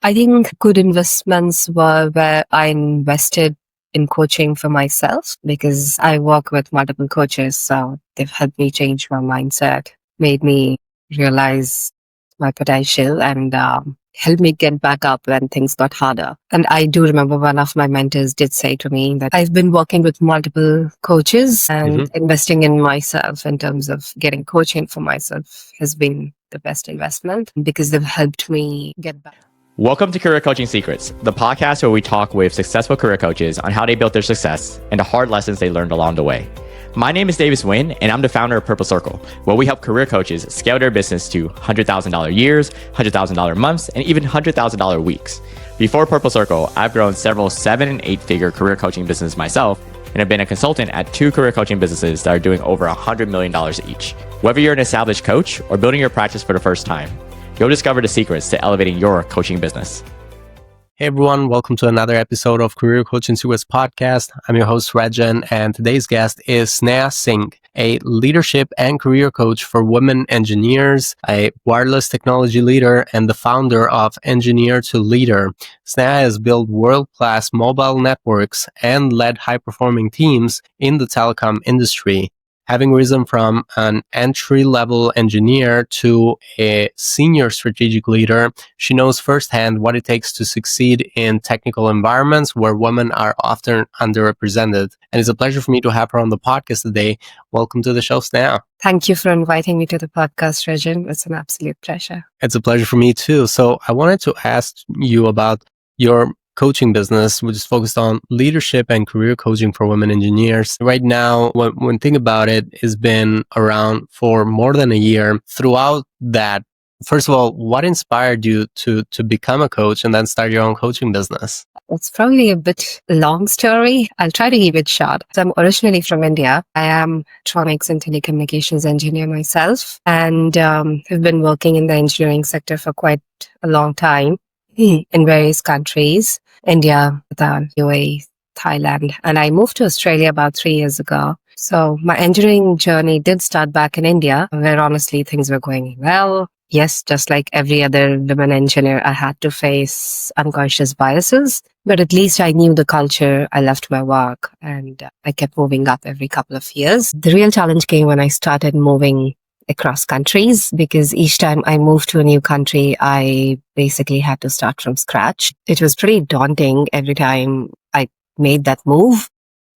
I think good investments were where I invested in coaching for myself because I work with multiple coaches. So they've helped me change my mindset, made me realize my potential and helped me get back up when things got harder. And I do remember one of my mentors did say to me that I've been working with multiple coaches and investing in myself in terms of getting coaching for myself has been the best investment because they've helped me get back. Welcome to Career Coaching Secrets, the podcast where we talk with successful career coaches on how they built their success and the hard lessons they learned along the way. My name is Davis Nguyen, and I'm the founder of Purple Circle, where we help career coaches scale their business to $100,000 years, $100,000 months, and even $100,000 weeks. Before Purple Circle, I've grown several 7- and 8-figure career coaching businesses myself, and have been a consultant at 2 career coaching businesses that are doing over $100 million each. Whether you're an established coach or building your practice for the first time, you'll discover the secrets to elevating your coaching business. Hey everyone, welcome to another episode of Career Coaching Secrets podcast. I'm your host Rexhen, and today's guest is Sneha Singh, a leadership and career coach for women engineers, a wireless technology leader, and the founder of Engineer to Leader. Sneha has built world-class mobile networks and led high-performing teams in the telecom industry. Having risen from an entry-level engineer to a senior strategic leader, she knows firsthand what it takes to succeed in technical environments where women are often underrepresented. And it's a pleasure for me to have her on the podcast today. Welcome to the show, Sneha. Thank you for inviting me to the podcast, Rexhen. It's an absolute pleasure. It's a pleasure for me too. So I wanted to ask you about your coaching business, which is focused on leadership and career coaching for women engineers. Right now, when think about it, it's been around for more than a year. Throughout that, first of all, what inspired you to become a coach and then start your own coaching business? It's probably a bit long story. I'll try to keep it short. So I'm originally from India. I am electronics and telecommunications engineer myself, and have been working in the engineering sector for quite a long time in various countries, India, Bhutan, UAE, Thailand, and I moved to Australia about 3 years ago. So my engineering journey did start back in India, where honestly things were going well. Yes, just like every other women engineer, I had to face unconscious biases, but at least I knew the culture. I loved my work, and I kept moving up every couple of years. The real challenge came when I started moving across countries, because each time I moved to a new country, I basically had to start from scratch. It was pretty daunting every time I made that move,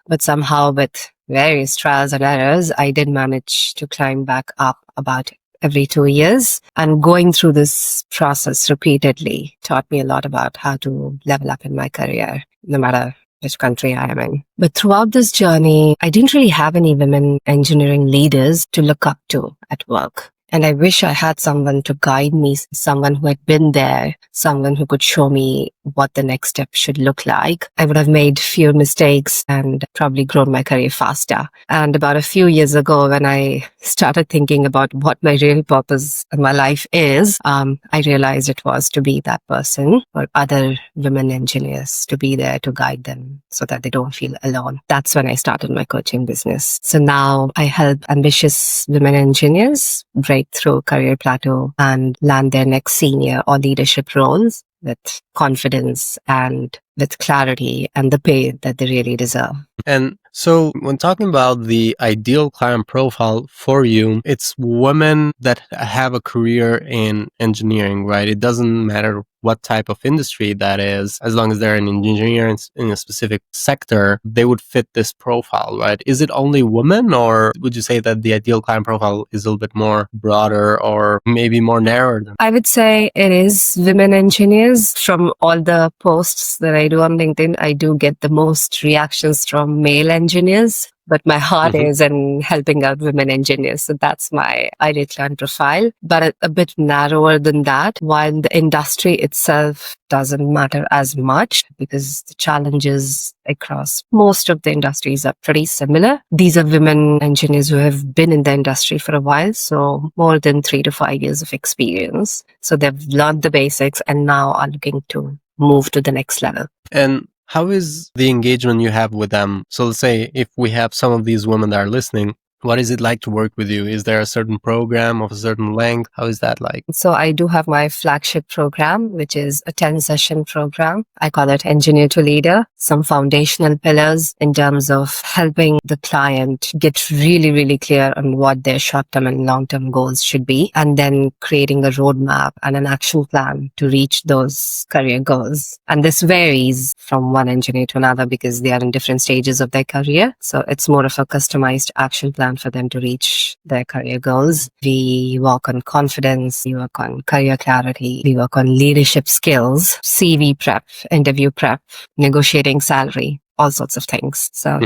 but somehow with various trials and errors, I did manage to climb back up about every 2 years. And going through this process repeatedly taught me a lot about how to level up in my career, no matter which country I am in. But throughout this journey, I didn't really have any women engineering leaders to look up to at work. And I wish I had someone to guide me, someone who had been there, someone who could show me what the next step should look like. I would have made fewer mistakes and probably grown my career faster. And about a few years ago, when I started thinking about what my real purpose in my life is, I realized it was to be that person for other women engineers, to be there to guide them so that they don't feel alone. That's when I started my coaching business. So now I help ambitious women engineers break through career plateau and land their next senior or leadership roles with confidence and with clarity and the pay that they really deserve. And so when talking about the ideal client profile for you, it's women that have a career in engineering, right? It doesn't matter what type of industry that is, as long as they're an engineer in a specific sector, they would fit this profile, right? Is it only women, or would you say that the ideal client profile is a little bit more broader or maybe more narrow? I would say it is women engineers. From all the posts that I do on LinkedIn, I do get the most reactions from male engineers. But my heart is in helping out women engineers. So that's my ideal client profile, but a bit narrower than that, while the industry itself doesn't matter as much because the challenges across most of the industries are pretty similar. These are women engineers who have been in the industry for a while, so more than 3 to 5 years of experience. So they've learned the basics and now are looking to move to the next level. And how is the engagement you have with them? So let's say if we have some of these women that are listening What is it like to work with you? Is there a certain program of a certain length? How is that like? So I do have my flagship program, which is a 10-session program. I call it Engineer to Leader, some foundational pillars in terms of helping the client get really, really clear on what their short-term and long-term goals should be, and then creating a roadmap and an action plan to reach those career goals. And this varies from one engineer to another because they are in different stages of their career. So it's more of a customized action plan for them to reach their career goals. We work on confidence, we work on career clarity, we work on leadership skills, CV prep, interview prep, negotiating salary, all sorts of things. So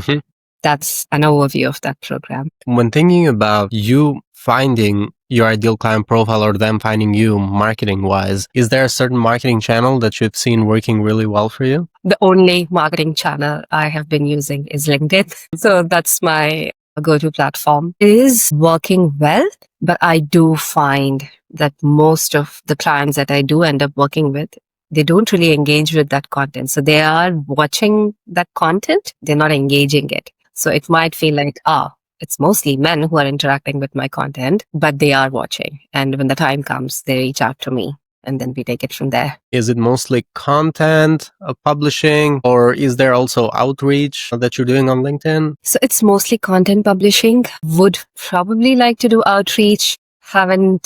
that's an overview of that program. When thinking about you finding your ideal client profile or them finding you marketing wise, is there a certain marketing channel that you've seen working really well for you? The only marketing channel I have been using is LinkedIn. So that's my go-to platform. It is working well, but I do find that most of the clients that I do end up working with, they don't really engage with that content. So they are watching that content, they're not engaging it. So it might feel like, it's mostly men who are interacting with my content, but they are watching. And when the time comes, they reach out to me. And then we take it from there. Is it mostly content publishing, or is there also outreach that you're doing on LinkedIn? So it's mostly content publishing. Would probably like to do outreach. My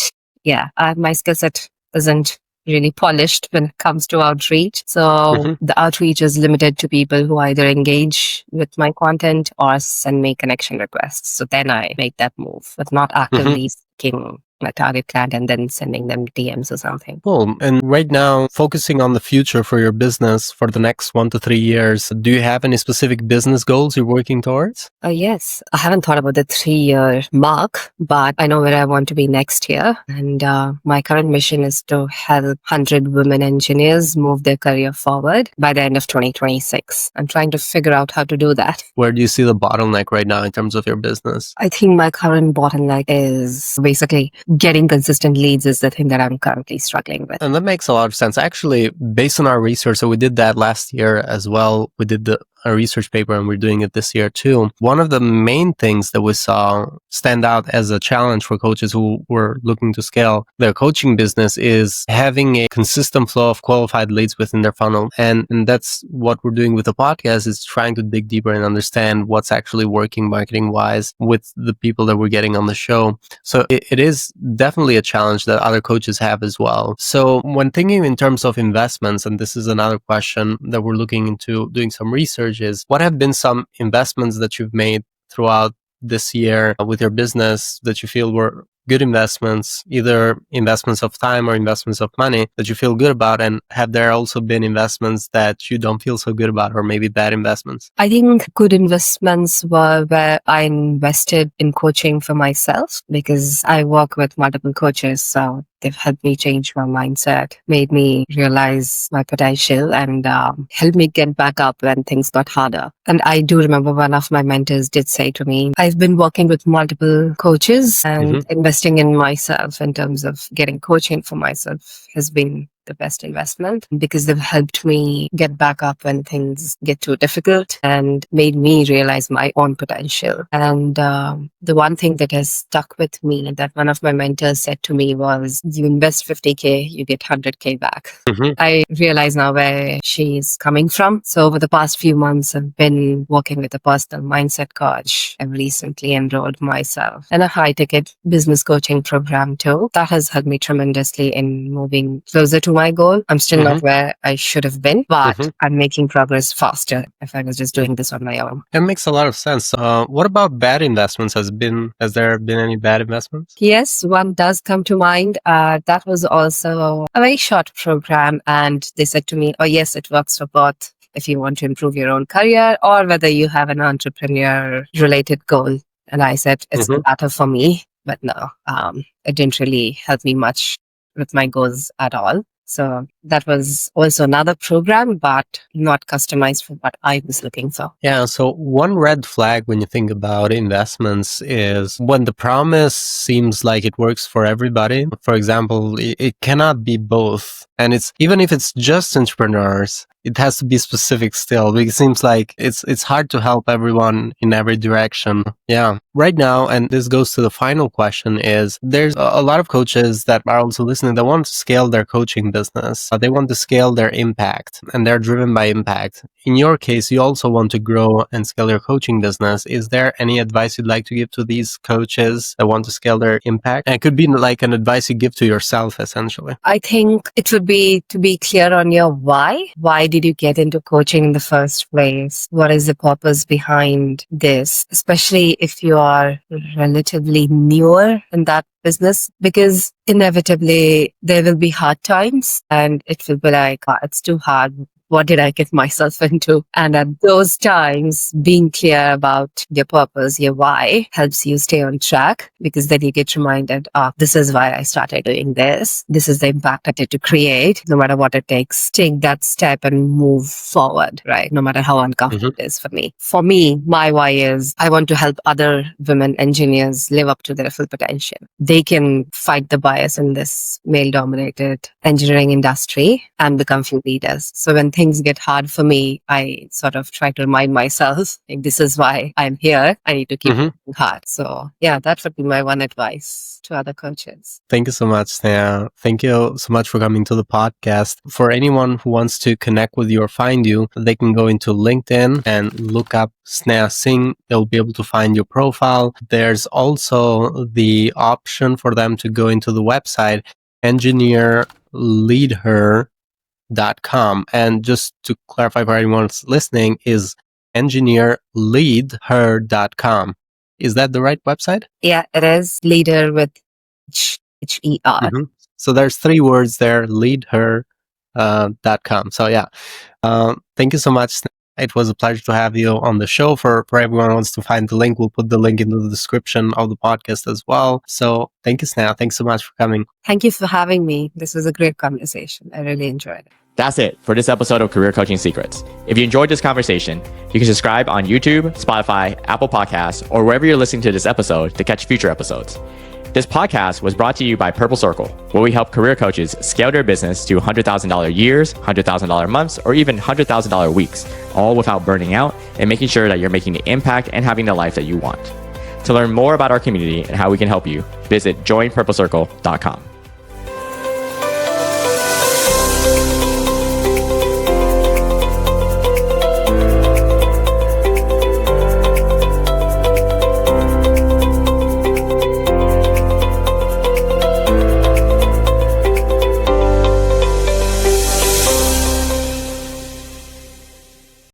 skill set isn't really polished when it comes to outreach. So the outreach is limited to people who either engage with my content or send me connection requests. So then I make that move, but not actively seeking my target client and then sending them DMs or something. Cool. And right now, focusing on the future for your business for the next 1 to 3 years, do you have any specific business goals you're working towards? Yes. I haven't thought about the 3-year mark, but I know where I want to be next year. And my current mission is to help 100 women engineers move their career forward by the end of 2026. I'm trying to figure out how to do that. Where do you see the bottleneck right now in terms of your business? I think my current bottleneck is basically getting consistent leads is the thing that I'm currently struggling with. And that makes a lot of sense. Actually, based on our research, so we did that last year as well. We did a research paper and we're doing it this year too. One of the main things that we saw stand out as a challenge for coaches who were looking to scale their coaching business is having a consistent flow of qualified leads within their funnel. And that's what we're doing with the podcast, is trying to dig deeper and understand what's actually working marketing wise with the people that we're getting on the show. So it is definitely a challenge that other coaches have as well. So when thinking in terms of investments, and this is another question that we're looking into doing some research, is what have been some investments that you've made throughout this year with your business that you feel were good investments, either investments of time or investments of money that you feel good about? And have there also been investments that you don't feel so good about, or maybe bad investments? I think good investments were where I invested in coaching for myself, because I work with multiple coaches. So they've helped me change my mindset, made me realize my potential, and helped me get back up when things got harder. And I do remember one of my mentors did say to me, I've been working with multiple coaches, and investing in myself in terms of getting coaching for myself has been the best investment, because they've helped me get back up when things get too difficult and made me realize my own potential. And the one thing that has stuck with me that one of my mentors said to me was, you invest 50K, you get 100K back. I realize now where she's coming from. So over the past few months, I've been working with a personal mindset coach. I've recently enrolled myself in a high ticket business coaching program too. That has helped me tremendously in moving closer to my goal. I'm still not where I should have been, but I'm making progress faster if I was just doing this on my own. It makes a lot of sense. What about bad investments? Has there been any bad investments? Yes, one does come to mind. That was also a very short program, and they said to me, oh yes, it works for both if you want to improve your own career or whether you have an entrepreneur related goal. And I said, it's the latter for me, but no, it didn't really help me much with my goals at all. So that was also another program, but not customized for what I was looking for. Yeah. So one red flag when you think about investments is when the promise seems like it works for everybody. For example, it cannot be both. And it's even if it's just entrepreneurs, it has to be specific still, because it seems like it's hard to help everyone in every direction. Yeah. Right now, and this goes to the final question, is there's a lot of coaches that are also listening that want to scale their coaching business. They want to scale their impact, and they're driven by impact. In your case, you also want to grow and scale your coaching business. Is there any advice you'd like to give to these coaches that want to scale their impact? And it could be like an advice you give to yourself, essentially. I think it would be to be clear on your why. Why did you get into coaching in the first place? What is the purpose behind this? Especially if you are relatively newer in that business, because inevitably there will be hard times and it will be like, "Oh, it's too hard. What did I get myself into?" And at those times, being clear about your purpose, your why, helps you stay on track, because then you get reminded, this is why I started doing this. This is the impact I did to create. No matter what it takes, take that step and move forward, right? No matter how uncomfortable it is for me. For me, my why is I want to help other women engineers live up to their full potential. They can fight the bias in this male-dominated engineering industry and become few leaders. So when things get hard for me, I sort of try to remind myself, like, this is why I'm here. I need to keep working hard. So yeah, that would be my one advice to other coaches. Thank you so much, Sneha. Thank you so much for coming to the podcast. For anyone who wants to connect with you or find you, they can go into LinkedIn and look up Sneha Singh. They'll be able to find your profile. There's also the option for them to go into the website, engineerleadher.com. And just to clarify for anyone who's listening, is engineerleadher.com. Is that the right website? Yeah, it is. Leader with H-E-R. So there's 3 words there, leadher.com. So yeah, thank you so much. It was a pleasure to have you on the show. For everyone who wants to find the link, we'll put the link into the description of the podcast as well. So thank you, Sneha. Thanks so much for coming. Thank you for having me. This was a great conversation. I really enjoyed it. That's it for this episode of Career Coaching Secrets. If you enjoyed this conversation, you can subscribe on YouTube, Spotify, Apple Podcasts, or wherever you're listening to this episode to catch future episodes. This podcast was brought to you by Purple Circle, where we help career coaches scale their business to $100,000 years, $100,000 months, or even $100,000 weeks, all without burning out and making sure that you're making the impact and having the life that you want. To learn more about our community and how we can help you, visit joinpurplecircle.com.